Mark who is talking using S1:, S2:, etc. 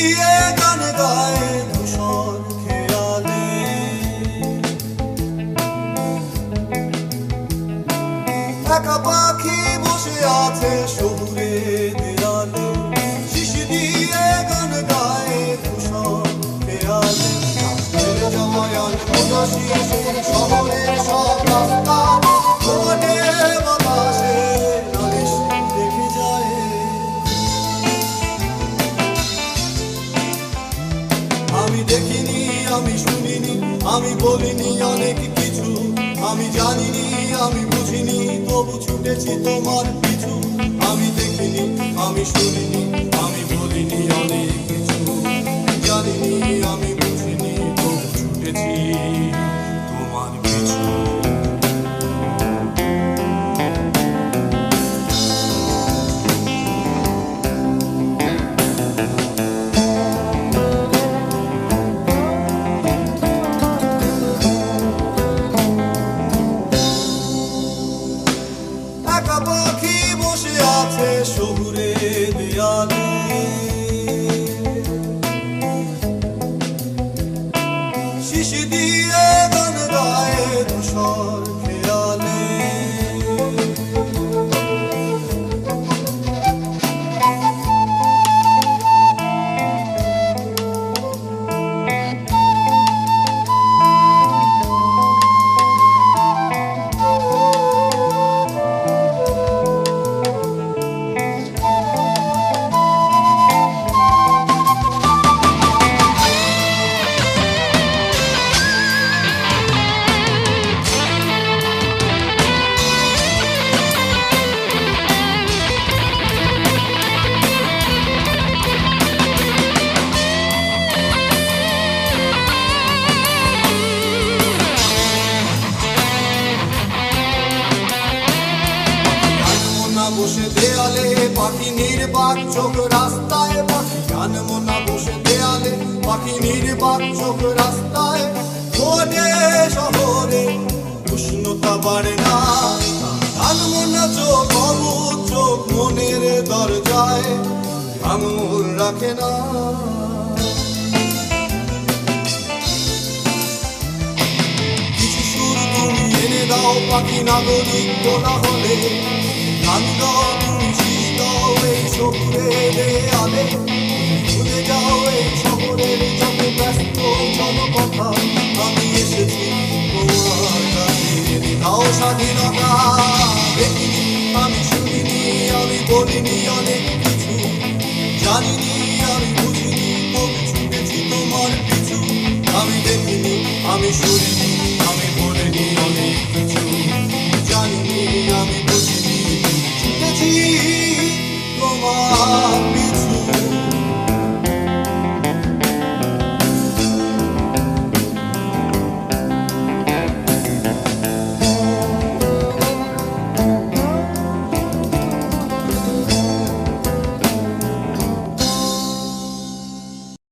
S1: দিয়ে গান গায় ধূসর খেয়ালে, একা পাখি বসে আছে শহুরে দেয়ালে, শিশি দিয়ে গান গায় ধূসর খেয়ালে। ছেড়ে যাওয়ায় আনমনা শিশু শহরের সব রাস্তা, ঘুমনে বাতাসে নালিশ দেখে যায়। আমি দেখিনি, আমি শুনিনি, আমি বলিনি অনেক কিছু, আমি জানিনি, আমি বুঝিনি, তবু ছুটেছি তোমার পিছু। আমি দেখিনি, আমি শুনিনি, আমি বলিনি অনেক কিছু, জানিনি, আমি বুঝিনি, তবু ছুটেছি তোমার পিছু। একা পাখি বসে আছে শহুরে দেয়ালে, শিশি দিয়ে গান গায় ধূসর খেয়ালে। বসে দেয়ালে পাখি নির্বাক চোখ রাস্তায়, পাখি আনমনা বসে দেয়ালে পাখি নির্বাক চোখ রাস্তায়। খোঁজে শহরে উষ্ণতা বাড়ে না, আনমনা চোখ অবুঝ চোখ মনের দরজায় আঙুল রাখে না। কিছু সুর তুমি এনে দাও পাখি নাগরিক বলা হলে, গান গাও তুমি শীষ দাও এই শহুরে দেয়ালে, ভুলে যাও এই শহরের যত ব্যস্ত জনকথা। আমি এসেছি তোমার কাছে, দাও স্বাধীনতা। দেখিনি, আমি শুনিনি, আমি বলিনি অনেক কিছু, জানিনি,